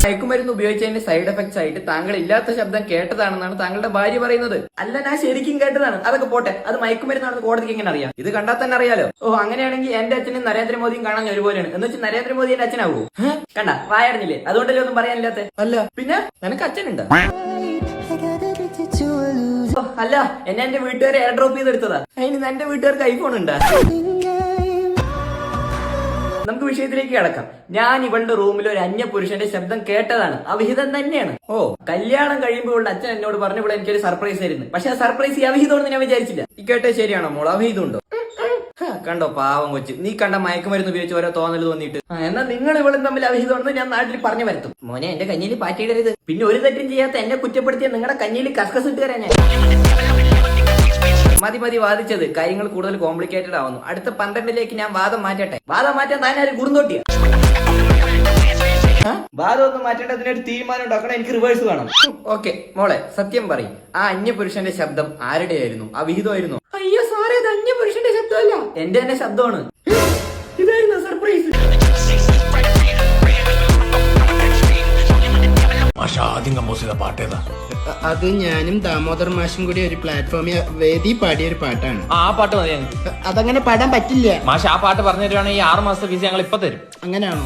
മയക്കുമരുന്ന് ഉപയോഗിച്ചതിന്റെ side effects ആയിട്ട് താങ്കൾ ഇല്ലാത്ത ശബ്ദം കേട്ടതാണെന്നാണ് താങ്കളുടെ ഭാര്യ പറയുന്നത്. അല്ല, ഞാൻ ശരിക്കും കേട്ടതാണ്. അതൊക്കെ പോട്ടെ, അത് മയക്കുമരുന്നാണെന്ന് കോടതിക്ക് എങ്ങനെ അറിയാം? ഇത് കണ്ടാൽ തന്നെ അറിയാലോ. ഓ, അങ്ങനെയാണെങ്കിൽ എന്റെ അച്ഛനും നരേന്ദ്രമോദിയും കാണാൻ ഒരുപോലെയാണ്. എന്ന് വെച്ചാൽ നരേന്ദ്രമോദി എന്റെ അച്ഛനാവൂ? കണ്ട വായടഞ്ഞില്ലേ? അതുകൊണ്ടല്ലേ ഒന്നും പറയാനില്ലാത്ത? അല്ല പിന്നെ നിനക്ക് അച്ഛനുണ്ട്? അല്ല, എന്റെ വീട്ടുകാരെ എയർ ഡ്രോപ്പ് ചെയ്തെടുത്തതാ. അതിന് എന്റെ വീട്ടുകാർക്ക് ഐഫോൺ ഉണ്ടാ? നമുക്ക് വിഷയത്തിലേക്ക് കിടക്കാം. ഞാൻ ഇവളുടെ റൂമിൽ ഒരു അന്യ പുരുഷന്റെ ശബ്ദം കേട്ടതാണ്. അവിഹിതം തന്നെയാണ്. ഓ, കല്യാണം കഴിയുമ്പോൾ ഇവളുടെ അച്ഛൻ എന്നോട് പറഞ്ഞു ഇവിടെ എനിക്കൊരു സർപ്രൈസ് ആയിരുന്നു. പക്ഷെ ആ സർപ്രൈസ് ഈ അവിഹിതമാണെന്ന് ഞാൻ വിചാരിച്ചില്ല. ഈ കേട്ടേ ശരിയാണോ മോൾ? അവിഹിതം ഉണ്ടോ? കണ്ടോ പാവം കൊച്ച്, നീ കണ്ട മയക്കുമരുന്ന് ഉപയോഗിച്ച് ഓരോ തോന്നൽ തോന്നിയിട്ട്. എന്നാൽ നിങ്ങൾ ഇവളും തമ്മിൽ അവിഹിതമാണെന്ന് ഞാൻ നാട്ടിൽ പറഞ്ഞു വരുത്തും. മോനെ, എന്റെ കഞ്ഞിയിൽ പാറ്റിയിടരുത്. പിന്നെ ഒരു തെറ്റും ചെയ്യാത്ത എന്നെ കുറ്റപ്പെടുത്തിയ നിങ്ങളുടെ കഞ്ഞിയിൽ കസ്കസ് ഇട്ട് തരാൻ ഞാൻ. മതി വാദിച്ചത്. കാര്യങ്ങൾ കൂടുതൽ കോംപ്ലിക്കേറ്റഡ് ആവുന്നു. അടുത്ത 12ലേക്ക് ഞാൻ വാദം മാറ്റട്ടെ. വാദം മാറ്റാൻ താനാരും കുറുന്തോട്ടിയ? വാദം ഒന്നും മാറ്റേണ്ടതിനൊരു തീരുമാനം ഉണ്ടാക്കണം. എനിക്ക് റിവേഴ്സ് വേണം. ഓക്കെ മോളെ, സത്യം പറയും. ആ അന്യപുരുഷന്റെ ശബ്ദം ആരുടെയായിരുന്നു? അവിഹിതമായിരുന്നു? അയ്യോ സാറേ, അത് അന്യപുരുഷന്റെ ശബ്ദമല്ല, എന്റെ തന്നെ ശബ്ദമാണ്. ഇതായിരുന്നു സർപ്രൈസ്. അത് ഞാനും ദാമോദർ മാഷും കൂടി ഒരു പ്ലാറ്റ്ഫോമിൽ വേദി പാടിയ ഒരു പാട്ടാണ്. ആ പാട്ട് മതി. അതങ്ങനെ പാടാൻ പറ്റില്ല മാഷ്. ആ പാട്ട് പറഞ്ഞു തരുവാണെങ്കിൽ 6 മാസത്തെ ഫീസ് ഞങ്ങൾ ഇപ്പൊ തരും. അങ്ങനെയാണോ?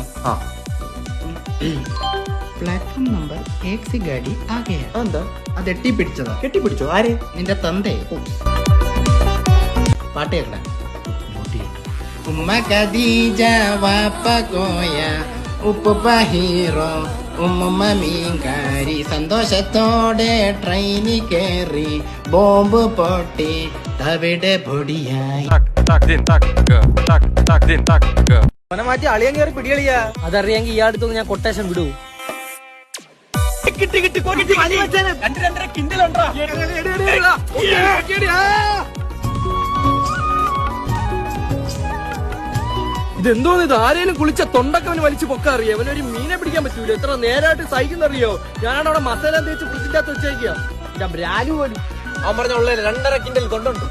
പ്ലാറ്റ്ഫോം നമ്പർ 1 സി ഗാഡി ആ ഗയാ. എന്താ അത് എട്ടിപ്പിടിച്ചതാ? കെട്ടിപ്പിടിച്ചോ? ആര്? നിന്റെ തന്തേ. പാട്ട് കേൾക്കടാ. ഉമ്മ ഖദീജ വാപ്പ കോയ ഉപ്പ ഹീറോ ഉമ്മ മീൻകാരി സന്തോഷത്തോടെ ട്രെയിനിൽ കേറി ബോംബ് പൊട്ടി തവിടെ പൊടിയായി. മാറ്റി അളിയൻ കയറി പിടികളിയാ. അതറിയാമെങ്കിൽ ഈ അടുത്തൊന്ന് ഞാൻ കൊട്ടേഷൻ വിടൂ. ഇതെന്തോന്ന്? ഇത് ആരേലും കുളിച്ച തൊണ്ടക്കവന് വലിച്ചു പൊക്കാറിയോ? അവനൊരു മീനെ പിടിക്കാൻ പറ്റൂല. എത്ര നേരമായിട്ട് സഹിക്കുന്നറിയോ? ഞാനാണ് അവിടെ മസാല തേച്ച് ഫ്രിഡ്ജിനകത്ത് വെച്ചേക്കുക. ബ്രാലു പോലും അവൻ പറഞ്ഞ ഉള്ള 2.5 കിൻഡൽ തൊണ്ടുണ്ട്.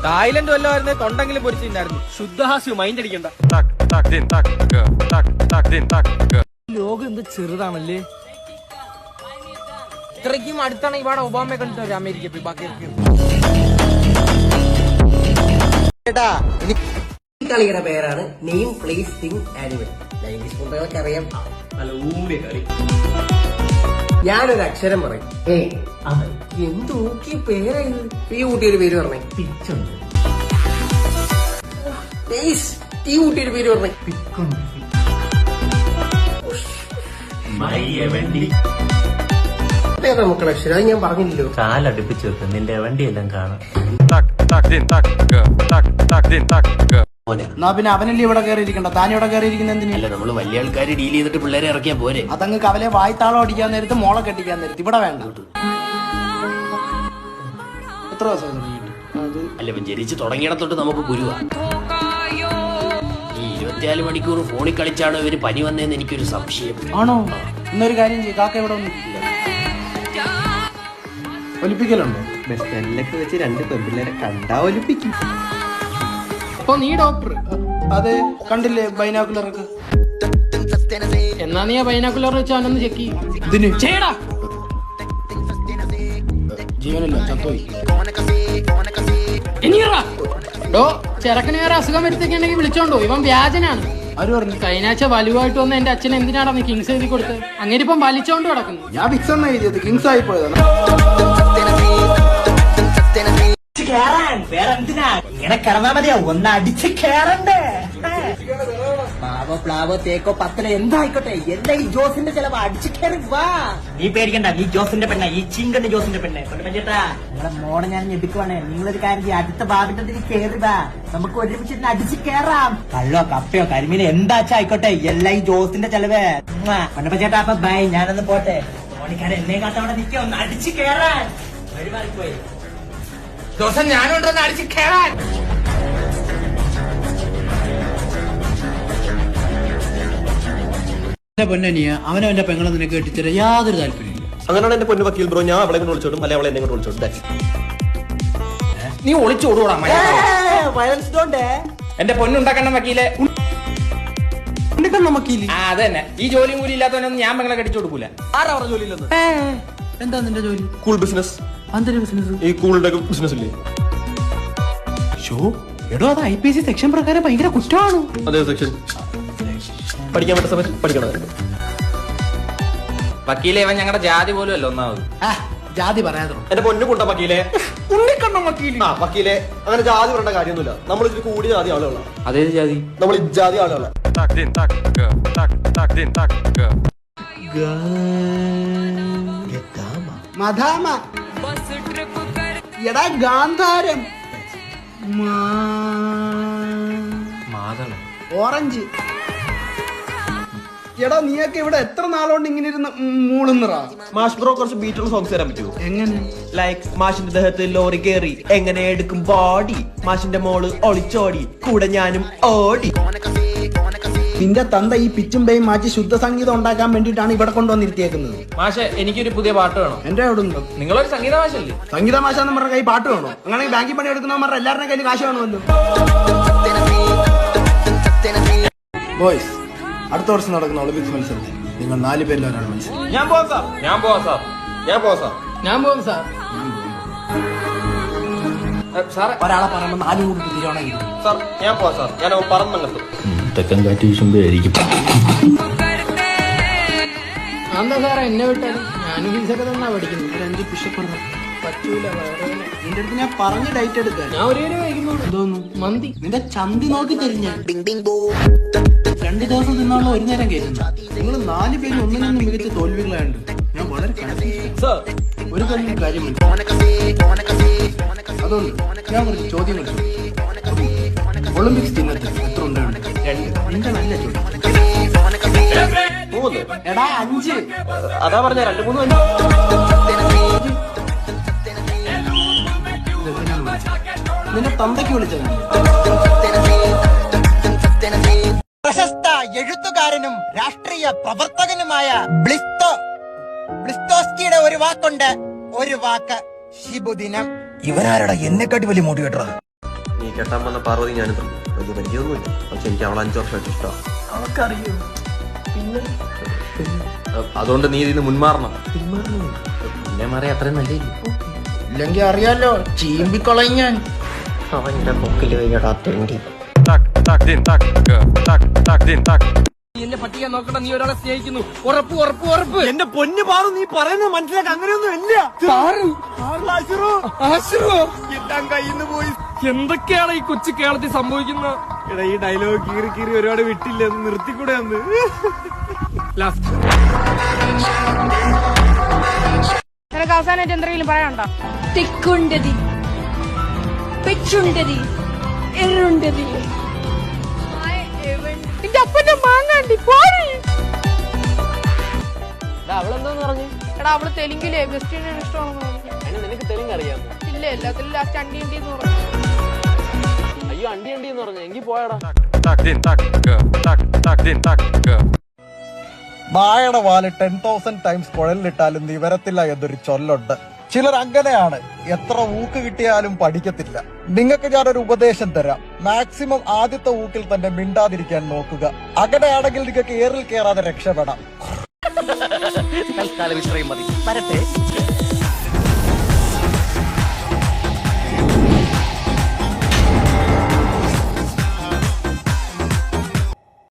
തായ്ലൻഡ് വല്ലമായിരുന്നേ തൊണ്ടെങ്കിലും പൊരിച്ചിട്ടുണ്ടായിരുന്നു. ശുദ്ധഹാസ്യം, മൈൻഡ് അടിക്കണ്ട. ലോകം എന്ത് ചെറുതാണല്ലേ. ഇത്രയ്ക്കും അടുത്താണ് ഇവിടെ ഒബാമയെ കണ്ടിട്ട് അമേരിക്ക ബാക്കി കളിയുടെ പേരാണ് name place thing animal. English കുട്ടികൾക്ക് അറിയാം. നല്ല ഊമ്പിയ കളി. ഞാനൊരു അക്ഷരം പറയും. എന്ത് നോക്കിയ പേരായത്? ഈ കുട്ടിയൊരു പേര് പറഞ്ഞേ. പിച്ചുണ്ട്. ഈ കുട്ടിയൊരു പേര് പറഞ്ഞേ. പിക്കുണ്ട്. ഏതാ മക്കളെ അക്ഷരം? അത് ഞാൻ പറഞ്ഞില്ലല്ലോ. കാലടുപ്പിച്ച് വെക്കും, നിന്റെ വണ്ടിയെല്ലാം കാണാം. എന്നാ പിന്നെ അവനല്ലേ ഇവിടെ കയറിയിരിക്കണ്ട, താൻ ഇവിടെ കയറിയിരിക്കുന്ന എന്തിനാ? അല്ല, നമ്മള് വലിയ ആൾക്കാർ ഡീൽ ചെയ്തിട്ട് പിള്ളേരെ ഇറക്കിയാ പോരെ. അതങ്ങ് കവലെ വായ്ത്താളം അടിക്കാൻ നേരത്ത് മോളെ കെട്ടിക്കാൻ നേരത്ത് ഇവിടെ വേണ്ട. എത്ര ദിവസം അല്ല, ഇപ്പൊ ജനിച്ച് തുടങ്ങിയിടത്തോട്ട് നമുക്ക് ഗുരുവാ. ഈ 24 മണിക്കൂർ ഫോണിൽ കളിച്ചാണോ ഇവര് പനി വന്നതെന്ന് എനിക്കൊരു സംശയം. ആണോ? ഇന്നൊരു കാര്യം ചെയ്യും, കാക്ക ഇവിടെ ഒന്നും ഒലിപ്പിക്കലുണ്ടോ? ബസ് സ്റ്റാൻഡിലൊക്കെ വെച്ച് 2 പെൺപിള്ളേരെ കണ്ടാ ഒലിപ്പിക്കും. അപ്പൊ നീ ഡോക്ടർ? അതെ, കണ്ടില്ലേ ബൈനാക്കുലറൊക്കെ? എന്നാ നീ ആ ബൈനാക്കുലർ വെച്ച് അവനൊന്ന് ചെക്ക് ഇതിന് ചെയ്യടാ. ജീവനില്ല, ചത്തോയി. ഡോ, ചെറുക്കന് വേറെ അസുഖം വരുത്തേക്കുണ്ടെങ്കിൽ വിളിച്ചോണ്ടോ, ഇവൻ വ്യാജനാണ്. ആര് പറഞ്ഞു? കഴിഞ്ഞാഴ്ച വലുവായിട്ട് വന്ന എന്റെ അച്ഛൻ എന്തിനാടാ നീ കിങ്സ് എഴുതി കൊടുത്തത്? അങ്ങനെ ഇപ്പം വലിച്ചോണ്ട് കിടക്കുന്നു. ഞാൻ വിക്സ് എന്ന എഴുതിയത്, കിങ്സ് ആയി പോയതാണ്. വേറെന്തിനാ ഇങ്ങനെ കിടന്നാ മതിയോ? ഒന്ന് അടിച്ച് കേറണ്ടേ? മാവോ പ്ലാവോ തേക്കോ പത്തലോ എന്തായിക്കോട്ടെ, എല്ലാ ഈ ജോസിന്റെ ചെലവ് അടിച്ചു കയറി വാ. നീ പേടിക്കണ്ട, നീ ജോസിന്റെ പെണ്ണ, ഈ ചിങ്കന്റെ ജോസിന്റെ പെണ്ണെ. പഞ്ചേട്ടാ, നിങ്ങളെ മോടെ ഞാൻ ഞെടുക്കുവാണ്. നിങ്ങളൊരു കാര്യം ചെയ്യ, അടുത്ത ബാബിന്റെ കയറി വാ, നമുക്ക് ഒരുമിച്ച് അടിച്ചു കയറാം. കള്ളോ കപ്പയോ കരിമീനോ എന്താച്ചാ ആയിക്കോട്ടെ, എല്ലാ ഈ ജോസിന്റെ ചെലവ്. പഞ്ചേട്ടാ, അപ്പൊ ബൈ, ഞാനൊന്ന് പോട്ടെ. മോണിക്കാരൻ എന്നെ കാട്ടവിടെ നിൽക്കുക, ഒന്ന് അടിച്ചു കയറാൻ. വഴിമാറിപ്പോയി ദിവസം ഞാനുണ്ടെന്ന് അടിച്ച് കേറാൻ. പൊന്നനിയ അവനവന്റെ പെങ്ങളെ നിനക്ക് കെട്ടിത്തരാൻ യാതൊരു താല്പര്യമില്ല. അങ്ങനെയാണ് എന്റെ പൊന്നു വക്കീൽ ബ്രോ, ഞാൻ അവളെ കൊണ്ട് വിളിച്ചോട്ടും അല്ലെ അവളെ എന്നെ കൊണ്ട് വിളിച്ചോട്ടും. നീ ഒളിച്ചോടൂടാ വയലൻസ് ഡോണ്ട്. എന്റെ പൊന്നുണ്ടാക്കണം വക്കീലെ. വക്കീല് അത് തന്നെ. ഈ ജോലിയും കൂലി ഇല്ലാത്തവനൊന്നും ഞാൻ പെങ്ങളെ കടിച്ചു കൊടുക്കൂല. ആരാ പറഞ്ഞ ജോലി ഇല്ലെന്ന്? എന്താ നിന്റെ ജോലി? Cool business. ബിസിനസ്? ഈ കൂളിന്റെ ബിസിനസ് ഇല്ലേ? എടോ അത് IPC സെക്ഷൻ പ്രകാരം ഭയങ്കര കുറ്റമാണ്. അതേ സെക്ഷൻ പഠിക്കാൻ പറ്റുന്ന സമയത്ത് പഠിക്കണം. വക്കീലെ ഇവൻ ഞങ്ങളുടെ ജാതി പോലും അല്ല ഒന്നാമത്. ജാതി പറയാതെ എന്റെ പൊന്നു കൊണ്ട വക്കീലെ. ഉണ്ണിക്കണ്ണം വക്കീല്. വക്കീലെ അങ്ങനെ ജാതി പറയേണ്ട കാര്യമൊന്നുമില്ല. നമ്മൾ ഇതിൽ കൂടിയ ജാതി ആളുകളാണ്. അതേത് ജാതി? നമ്മൾ ജാതി ആളുകളാണ്. മധാമ എടാ ഗാന്ധാരം ഓറഞ്ച്. എടാ നീയൊക്കെ ഇവിടെ എത്ര നാളുകൊണ്ട് ഇങ്ങനെ ഇരുന്ന് മൂളുന്നറ? മാഷ് ബ്രോ കുറച്ച് ബീറ്റുള്ള സോങ്സ് തരാൻ പറ്റുമോ? എങ്ങനെ? ലൈക്ക് മാഷിന്റെ ദേഹത്ത് ലോറി കേറി എങ്ങനെ എടുക്കും ബോഡി, മാഷിന്റെ മോള് ഒളിച്ചോടി കൂടെ ഞാനും ഓടി. നിന്റെ തന്ത ഈ പിച്ചും പേയും മാറ്റി ശുദ്ധ സംഗീതം ഉണ്ടാക്കാൻ വേണ്ടിയിട്ടാണ് ഇവിടെ കൊണ്ടുവന്നിരുത്തിയേക്കുന്നത്. മാഷെ എനിക്കൊരു പുതിയ പാട്ട് വേണം. എന്റെ അവിടെ ഉണ്ടോ? നിങ്ങളൊരു സംഗീത മാഷല്ലേ? സംഗീത മാഷാന്ന് പറഞ്ഞ കൈ പാട്ട് വേണോ? അങ്ങനെ ബാങ്കിൽ പണി എടുക്കുന്നവന്മാരുടെ എല്ലാവരുടെ കയ്യിൽ കാശ് വേണമല്ലോ. ബോയ്സ്, അടുത്ത വർഷം നടക്കുന്ന ഒളിമ്പിക്സ് മത്സരത്തിൽ നിങ്ങൾ 4 പേരിൽ ഒരാൾ മത്സരം. ഞാൻ പോവാം സാർ. ഞാൻ പോകും സാർ. സാറേ ഒരാളെ പറയുമ്പോൾ 4 കൂടി തിരിയണമെങ്കിൽ സാർ ഞാൻ പോവാ സാർ. ഞാൻ പറന്നെത്തും. തെക്കൻ കാറ്റ് വീശുമ്പോഴായിരിക്കും. എന്താ സാറേ എന്നെ വിട്ടാലും ഞാനും ഫീസൊക്കെ തന്നാ പഠിക്കുന്നത്. ഒരു 5 പുഷപ്പ് പറ്റൂല. നിന്റെ അടുത്ത് ഞാൻ പറഞ്ഞ ഡയറ്റ് എടുക്കാൻ. ഞാൻ ഒരേ കഴിക്കുന്നുള്ളൂ. എന്തോന്നു? മന്തി. നിന്റെ ചന്തി നോക്കി തരും ഞാൻ. 2 ദിവസം തിന്നുള്ള ഒരു നേരം കയറ്റുന്നു. നിങ്ങൾ 4 പേര് ഒന്നിനൊന്നും മികച്ച തോൽവികളായുണ്ട്. ഞാൻ വളരെ സാർ ഒരു കാര്യം അതുകൊണ്ട് ഞാൻ കുറച്ച് ചോദ്യങ്ങൾ ചോദിക്കും. ഒളിമ്പിക്സ് ചിഹ്നത്തിൽ എത്ര ഉണ്ടാണ്? 2. നിന്റെ നല്ല ചോദ്യം. 3. എടാ 5. അതാ പറഞ്ഞ 2, 3. നിന്റെ തന്തയ്ക്ക് വിളിച്ചത്. പ്രശസ്ത എഴുത്തുകാരനും രാഷ്ട്രീയ പ്രവർത്തകനുമായ ബ്ലിസ്തോസ്കിയുടെ ഒരു വാക്കുണ്ട്. ഒരു വാക്ക് ശിബുദിനം. ഇവരാരടാ എന്നെക്കാട്ടി വലിയ മുടി കേട്ടോ. നീ കെട്ടാൻ വന്ന പാർവതി ഞാനും തന്നു. വലിയ പരിചയമൊന്നുമില്ല. പക്ഷെ എനിക്ക് അവളെ 5 വർഷമായിട്ട് ഇഷ്ടമാണ്. അവക്കറിയോ? പിന്നെ അതുകൊണ്ട് നീ ഇതിന് മുൻമാറണം. പിന്നെ മാറിയ അത്രയും നല്ലില്ല. ഇല്ലെങ്കിൽ അറിയാലോ, ചീമ്പിക്കൊളയും ഞാൻ. അവന്റെ പൊക്കിൽ വൈകിടാത്തേണ്ടി. എന്നെ പറ്റിക്കാൻ നോക്കണ്ട. നീ ഒരാളെ സ്നേഹിക്കുന്നു. ഉറപ്പ്. എന്റെ പൊന്നു പാറു, നീ പറയുന്നത് മനസ്സിലാക്കി അങ്ങനെയൊന്നും ഇല്ല. എല്ലാം കയ്യിന്ന് പോയി. എന്തൊക്കെയാണ് ഈ കൊച്ചു കേരളത്തിൽ സംഭവിക്കുന്നത്? എടാ ഈ ഡയലോഗ് കീറി ഒരുപാട് വിട്ടില്ല. ഒന്ന് നിർത്തിക്കൂടെ ഒന്ന്. നിനക്ക് അവസാനമായിട്ട് എന്തെങ്കിലും പറയാനുണ്ടോ? തിക്കുണ്ടതി, പെച്ചുണ്ടതി, എറുണ്ടതി. നിന്റെ അപ്പന്റെ മാങ്ങാണ്ടി പോടി. അവളെന്താന്ന് പറഞ്ഞു? എടാ അവള് തെലുങ്കിലെ വെസ്റ്റ് ഇന്ത്യൻ ഇഷ്ടമാണെന്ന് പറഞ്ഞു. നിനക്ക് തെലുങ്ക് അറിയാമോ? ഇല്ല എല്ലാത്തിലും ലാസ്റ്റ് അണ്ടി എന്ന് പറഞ്ഞു. അയ്യോ അണ്ടി എന്ന് പറഞ്ഞു. എങ്കിൽ പോയടാ. നായയുടെ വാല് 10,000 ടൈംസ് കുഴലിലിട്ടാലും നിവരത്തില്ല എന്നൊരു ചൊല്ലുണ്ട്. ചിലർ അങ്ങനെയാണ്. എത്ര ഊക്ക് കിട്ടിയാലും പഠിക്കത്തില്ല. നിങ്ങൾക്ക് ഞാനൊരു ഉപദേശം തരാം. മാക്സിമം ആദ്യത്തെ ഊക്കിൽ തന്നെ മിണ്ടാതിരിക്കാൻ നോക്കുക. അങ്ങനെയാണെങ്കിൽ നിങ്ങൾക്ക് ഏറിൽ കയറാതെ രക്ഷപ്പെടാം. തൽക്കാലം ഇത്രയും മതി. വരട്ടെ.